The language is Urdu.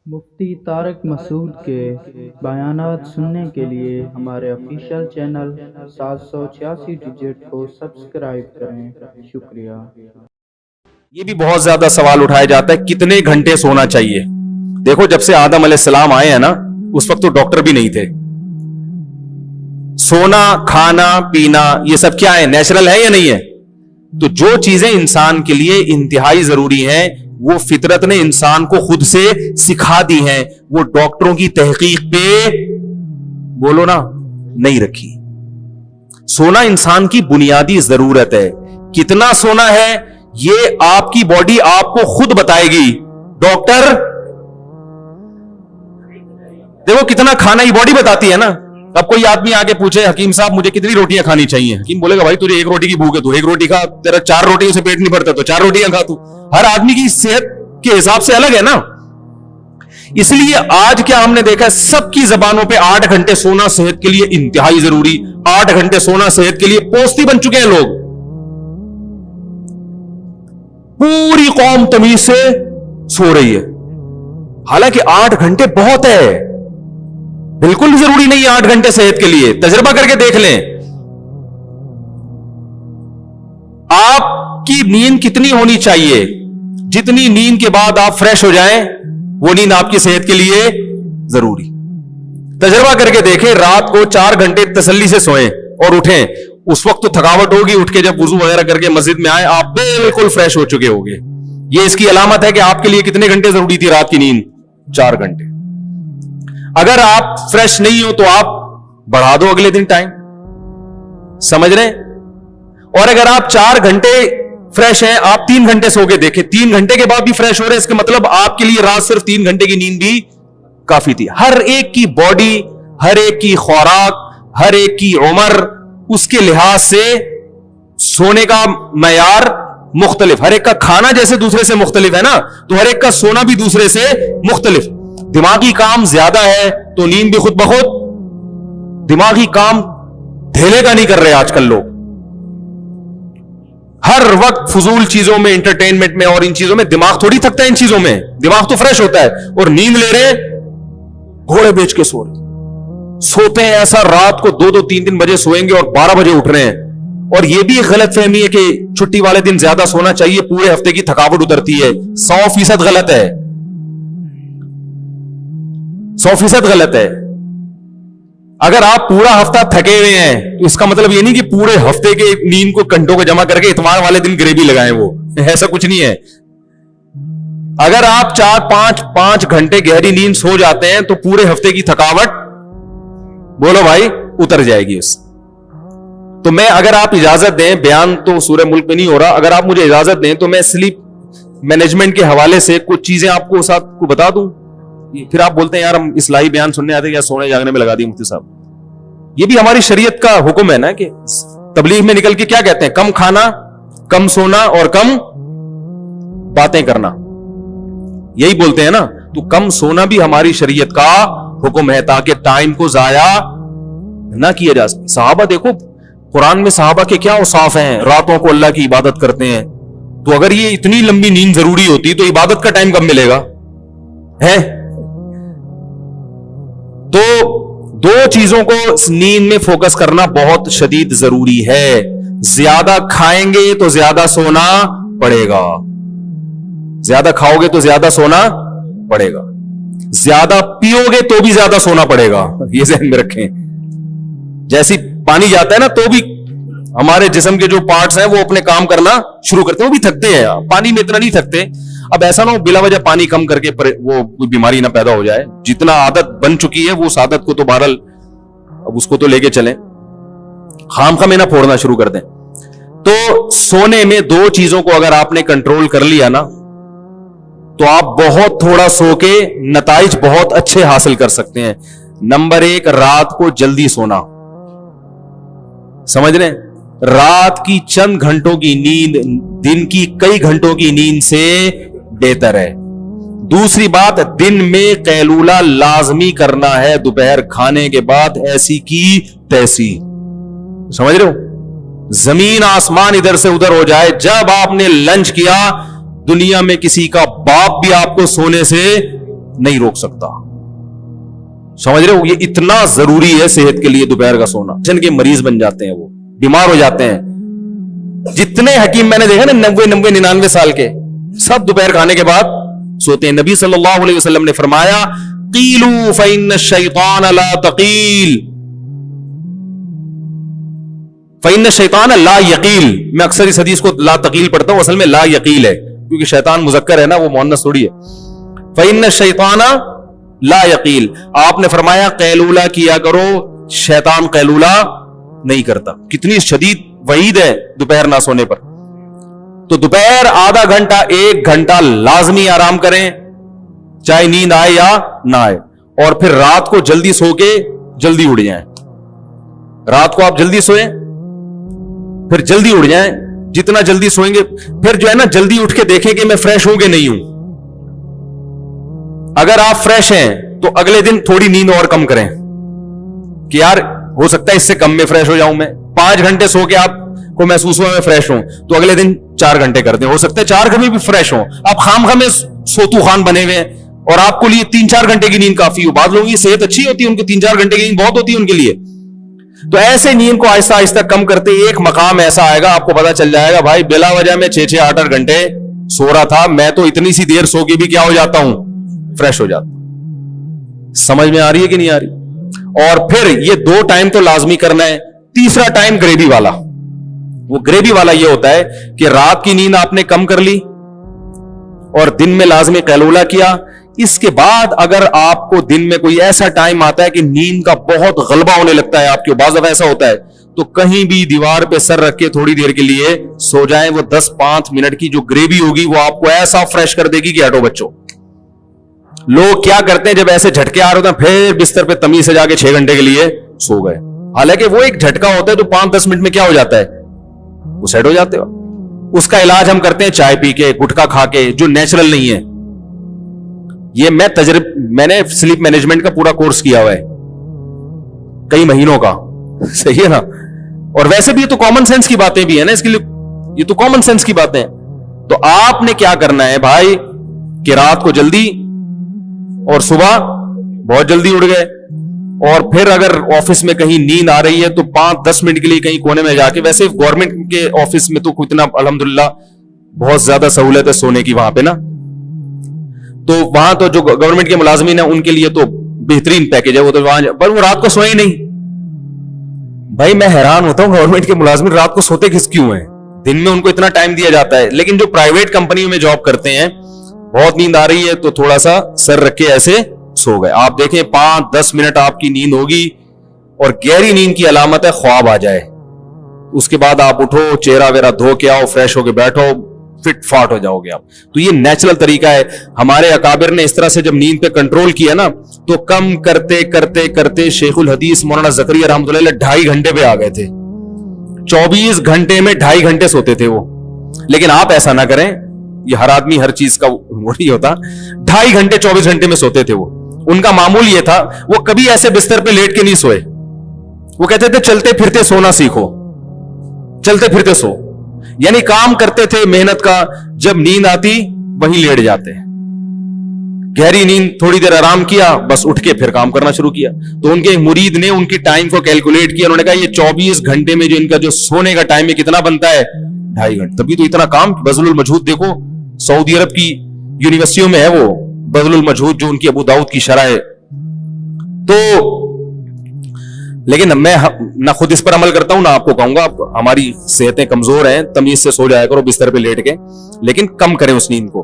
مفتی طارق مسعود کے بیانات سننے کے لیے ہمارے آفیشیل چینل 786 ڈیجٹ کو سبسکرائب کریں۔ شکریہ۔ یہ بھی بہت زیادہ سوال اٹھایا جاتا ہے کتنے گھنٹے سونا چاہیے۔ دیکھو جب سے آدم علیہ السلام آئے ہیں نا، اس وقت تو ڈاکٹر بھی نہیں تھے۔ سونا، کھانا، پینا یہ سب کیا ہے؟ نیچرل ہے یا نہیں ہے؟ تو جو چیزیں انسان کے لیے انتہائی ضروری ہیں وہ فطرت نے انسان کو خود سے سکھا دی ہیں، وہ ڈاکٹروں کی تحقیق پہ بولو نا نہیں رکھی۔ سونا انسان کی بنیادی ضرورت ہے۔ کتنا سونا ہے یہ آپ کی باڈی آپ کو خود بتائے گی۔ ڈاکٹر دیکھو کتنا کھانا ہی باڈی بتاتی ہے نا۔ اب کوئی آدمی آگے پوچھے حکیم صاحب مجھے کتنی روٹیاں کھانی چاہیے، حکیم بولے گا بھائی تجھے ایک روٹی کی بھوک ہے تو ایک روٹی کھا، تیرا 4 روٹیوں سے پیٹ نہیں بھرتا تو 4 روٹیاں کھا۔ تو ہر آدمی کی صحت کے حساب سے الگ ہے نا۔ اس لیے آج کیا ہم نے دیکھا ہے سب کی زبانوں پہ 8 گھنٹے سونا صحت کے لیے انتہائی ضروری، 8 گھنٹے سونا صحت کے لیے پوستی بن چکے ہیں لوگ۔ پوری قوم تمیز سے سو رہی ہے، حالانکہ 8 گھنٹے بہت ہے، بالکل ضروری نہیں ہے 8 گھنٹے صحت کے لیے۔ تجربہ کر کے دیکھ لیں آپ کی نیند کتنی ہونی چاہیے، جتنی نیند کے بعد آپ فریش ہو جائیں وہ نیند آپ کی صحت کے لیے ضروری۔ تجربہ کر کے دیکھیں رات کو 4 گھنٹے تسلی سے سوئیں اور اٹھیں، اس وقت تو تھکاوٹ ہوگی، اٹھ کے جب وضو وغیرہ کر کے مسجد میں آئے آپ بالکل فریش ہو چکے ہوگے۔ یہ اس کی علامت ہے کہ آپ کے لیے کتنے گھنٹے ضروری تھی رات کی نیند؟ 4 گھنٹے۔ اگر آپ فریش نہیں ہو تو آپ بڑھا دو اگلے دن ٹائم، سمجھ رہے ہیں؟ اور اگر آپ 4 گھنٹے فریش ہیں، آپ 3 گھنٹے سو کے دیکھیں، 3 گھنٹے کے بعد بھی فریش ہو رہے ہیں، اس کا مطلب آپ کے لیے رات صرف 3 گھنٹے کی نیند بھی کافی تھی۔ ہر ایک کی باڈی، ہر ایک کی خوراک، ہر ایک کی عمر، اس کے لحاظ سے سونے کا معیار مختلف، ہر ایک کا کھانا جیسے دوسرے سے مختلف ہے نا، تو ہر ایک کا سونا بھی دوسرے سے مختلف۔ دماغی کام زیادہ ہے تو نیند بھی خود بخود، دماغی کام دھیلے کا نہیں کر رہے آج کل لوگ، ہر وقت فضول چیزوں میں، انٹرٹینمنٹ میں اور ان چیزوں میں دماغ تھوڑی تھکتا ہے، ان چیزوں میں دماغ تو فریش ہوتا ہے، اور نیند لے رہے گھوڑے بیچ کے سو رہے، سوتے ہیں ایسا رات کو 2-2 3-3 بجے سوئیں گے اور 12 بجے اٹھ رہے ہیں۔ اور یہ بھی ایک غلط فہمی ہے کہ چھٹی والے دن زیادہ سونا چاہیے، پورے ہفتے کی تھکاوٹ اترتی ہے۔ 100% غلط ہے، 100% غلط ہے۔ اگر آپ پورا ہفتہ تھکے ہوئے ہیں تو اس کا مطلب یہ نہیں کہ پورے ہفتے کے نیند کو گھنٹوں کو جمع کر کے اتوار والے دن گریوی لگائیں، وہ ایسا کچھ نہیں ہے۔ اگر آپ 4-5 گھنٹے گہری نیند سو جاتے ہیں تو پورے ہفتے کی تھکاوٹ بولو بھائی اتر جائے گی اس۔ تو میں اگر آپ اجازت دیں، بیان تو سورہ ملک میں نہیں ہو رہا، اگر آپ مجھے اجازت دیں تو میں سلیپ مینجمنٹ کے حوالے سے کچھ چیزیں آپ کو ساتھ کو بتا دوں۔ پھر آپ بولتے ہیں یار ہم اصلاحی بیان سننے آتے یا سونے جاگنے میں لگا دی مفتی صاحب۔ یہ بھی ہماری شریعت کا حکم ہے نا کہ تبلیغ میں نکل کے کیا کہتے ہیں؟ کم کھانا، کم سونا اور کم باتیں کرنا، یہی بولتے ہیں نا۔ تو کم سونا بھی ہماری شریعت کا حکم ہے تاکہ ٹائم کو ضائع نہ کیا جا سکے۔ صحابہ دیکھو قرآن میں صحابہ کے کیا اوصاف ہیں، راتوں کو اللہ کی عبادت کرتے ہیں۔ تو اگر یہ اتنی لمبی نیند ضروری ہوتی تو عبادت کا ٹائم کب ملے گا ہے؟ تو 2 چیزوں کو نیند میں فوکس کرنا بہت شدید ضروری ہے۔ زیادہ کھائیں گے تو زیادہ سونا پڑے گا، زیادہ کھاؤ گے تو زیادہ سونا پڑے گا، زیادہ پیو گے تو بھی زیادہ سونا پڑے گا، یہ ذہن میں رکھیں۔ جیسی پانی جاتا ہے نا تو بھی ہمارے جسم کے جو پارٹس ہیں وہ اپنے کام کرنا شروع کرتے ہیں، وہ بھی تھکتے ہیں، پانی میں اتنا نہیں تھکتے۔ اب ایسا نہ ہو بلا وجہ پانی کم کر کے وہ کوئی بیماری نہ پیدا ہو جائے، جتنا عادت بن چکی ہے وہ اس عادت کو تو بہرحال اب اس کو تو لے کے چلیں، خام خواہ میں نہ پھوڑنا شروع کر دیں۔ تو سونے میں 2 چیزوں کو اگر آپ نے کنٹرول کر لیا نا تو آپ بہت تھوڑا سو کے نتائج بہت اچھے حاصل کر سکتے ہیں۔ نمبر 1 رات کو جلدی سونا، سمجھ رہے ہیں؟ رات کی چند گھنٹوں کی نیند دن کی کئی گھنٹوں کی نیند سے بہتر ہے۔ دوسری بات، دن میں قیلولہ لازمی کرنا ہے، دوپہر کھانے کے بعد ایسی کی تیسی، سمجھ رہے ہو؟ زمین آسمان ادھر سے ادھر ہو جائے، جب آپ نے لنچ کیا دنیا میں کسی کا باپ بھی آپ کو سونے سے نہیں روک سکتا. سمجھ رہے ہو؟ یہ اتنا ضروری ہے صحت کے لیے دوپہر کا سونا. جن کے مریض بن جاتے ہیں, وہ بیمار ہو جاتے ہیں. جتنے حکیم میں نے دیکھا نا 90-99 سال کے, سب دوپہر کھانے کے بعد سوتے ہیں. نبی صلی اللہ علیہ وسلم نے فرمایا قیلوا فإن الشیطان لا تقیل فإن الشیطان لا یقیل. میں اکثر اس حدیث کو لا تقیل پڑھتا ہوں, اصل میں لا یقیل ہے, کیونکہ شیطان مذکر ہے نا, وہ مؤنث تھوڑی ہے. فإن الشیطان لا یقیل. آپ نے فرمایا قیلولہ کیا کرو, شیطان قیلولہ نہیں کرتا. کتنی شدید وعید ہے دوپہر نہ سونے پر. تو دوپہر آدھا گھنٹہ 1 گھنٹہ لازمی آرام کریں, چاہے نیند آئے یا نہ آئے. اور پھر رات کو جلدی سو کے جلدی اٹھ جائیں. رات کو آپ جلدی سوئیں, پھر جلدی اٹھ جائیں. جتنا جلدی سوئیں گے پھر جو ہے نا جلدی اٹھ کے دیکھیں کہ میں فریش ہوں کہ نہیں ہوں. اگر آپ فریش ہیں تو اگلے دن تھوڑی نیند اور کم کریں کہ یار ہو سکتا ہے اس سے کم میں فریش ہو جاؤں. میں 5 گھنٹے سو کے آپ کو محسوس ہوا میں فریش ہوں, تو اگلے دن 4 گھنٹے کر دیں. ہو سکتا ہے 4 گھنٹے بھی فریش ہوں. آپ خام میں سوتو خان بنے ہوئے ہیں اور آپ کو لیے 3-4 گھنٹے کی نیند کافی ہو. بعض لوگوں کی صحت اچھی ہوتی ہے, ان کی 3-4 گھنٹے کی نیند بہت ہوتی ہے ان کے لیے. تو ایسے نیند کو آہستہ آہستہ کم کرتے ایک مقام ایسا آئے گا, آپ کو پتا چل جائے گا بھائی بلا وجہ میں 6-8 گھنٹے سو رہا تھا, میں تو اتنی سی دیر سو کے بھی کیا ہو جاتا ہوں, فریش ہو جاتا ہوں. سمجھ میں آ رہی ہے کہ نہیں آ رہی؟ اور پھر یہ 2 ٹائم تو لازمی کرنا ہے. تیسرا ٹائم گریوی والا. وہ گریوی والا یہ ہوتا ہے کہ رات کی نیند آپ نے کم کر لی اور دن میں لازمی قیلولہ کیا. اس کے بعد اگر آپ کو دن میں کوئی ایسا ٹائم آتا ہے کہ نیند کا بہت غلبہ ہونے لگتا ہے آپ کے, بعض دفعہ ایسا ہوتا ہے, تو کہیں بھی دیوار پہ سر رکھ کے تھوڑی دیر کے لیے سو جائیں. وہ 10-5 منٹ کی جو گریوی ہوگی وہ آپ کو ایسا فریش کر دے گی کہ ہٹو بچوں. لوگ کیا کرتے ہیں جب ایسے جھٹکے آ رہے ہوتے ہیں پھر بستر پہ تمیز سے جا کے 6 گھنٹے کے لیے سو گئے. حالانکہ وہ ایک جھٹکا ہوتا ہے تو 5-10 منٹ میں کیا ہو جاتا ہے, وہ سیٹ ہو جاتے ہو. اس کا علاج ہم کرتے ہیں چائے پی کے, گٹکا کھا کے, جو نیچرل نہیں ہے. یہ میں نے سلیپ مینجمنٹ کا پورا کورس کیا ہوا ہے کئی مہینوں کا, صحیح ہے نا. اور ویسے بھی یہ تو کامن سینس کی باتیں بھی ہیں نا, اس کے لیے یہ تو کامن سینس کی باتیں ہیں. تو آپ نے کیا کرنا ہے بھائی کہ رات کو جلدی اور صبح بہت جلدی اٹھ گئے. اور پھر اگر آفس میں کہیں نیند آ رہی ہے تو 5-10 منٹ کے لیے کہیں کونے میں جا کے, ویسے گورنمنٹ کے آفس میں تو اتنا الحمدللہ بہت زیادہ سہولت ہے سونے کی وہاں پہ نا, تو وہاں تو جو گورنمنٹ کے ملازمین ہیں ان کے لیے تو بہترین پیکج ہے. وہ تو وہاں پر وہ رات کو سوئے نہیں. بھائی میں حیران ہوتا ہوں گورنمنٹ کے ملازمین رات کو سوتے کیوں ہیں, دن میں ان کو اتنا ٹائم دیا جاتا ہے. لیکن جو پرائیویٹ کمپنیوں میں جاب کرتے ہیں, بہت نیند آ رہی ہے تو تھوڑا سا سر رکھ کے ایسے سو گئے. آپ دیکھیں 5-10 منٹ آپ کی نیند ہوگی, اور گہری نیند کی علامت ہے خواب آ جائے. اس کے بعد آپ اٹھو, چہرہ ویرہ دھو کے آؤ, فریش ہو کے بیٹھو, فٹ فاٹ ہو جاؤ گے آپ. تو یہ نیچرل طریقہ ہے. ہمارے اکابر نے اس طرح سے جب نیند پہ کنٹرول کیا نا, تو کم کرتے کرتے کرتے شیخ الحدیث مولانا زکریا رحمۃ اللہ علیہ 2.5 گھنٹے پہ آ گئے تھے. 24 گھنٹے میں 2.5 گھنٹے سوتے تھے وہ. لیکن آپ ایسا نہ کریں, یہ ہر آدمی ہر چیز کا وہ نہیں ہوتا. 2.5 گھنٹے 24 گھنٹے میں سوتے تھے وہ. ان کا معمول یہ تھا, وہ کبھی ایسے بستر پہ لیٹ کے نہیں سوئے. وہ کہتے تھے چلتے پھرتے سونا سیکھو, چلتے پھرتے سو. یعنی کام کرتے تھے محنت کا, جب نیند آتی وہیں لیٹ جاتے. گہری نیند, تھوڑی دیر آرام کیا, بس اٹھ کے پھر کام کرنا شروع کیا. تو ان کے مرید نے ان کی ٹائم کو کیلکولیٹ کیا. انہوں نے کہا یہ 24 گھنٹے میں جو ان کا جو سونے کا ٹائم ہے کتنا بنتا ہے, 2.5 گھنٹے. تبھی تو اتنا کام. بذل المجہود دیکھو, سعودی عرب کی یونیورسٹیوں میں ہے وہ بذل المجہود, جو ان کی ابو داؤد کی شرح ہے. تو لیکن میں نہ خود اس پر عمل کرتا ہوں, نہ آپ کو کہوں گا. ہماری صحتیں کمزور ہیں, تمیز سے سو جایا کرو بستر پہ لیٹ کے, لیکن کم کریں اس نیند کو.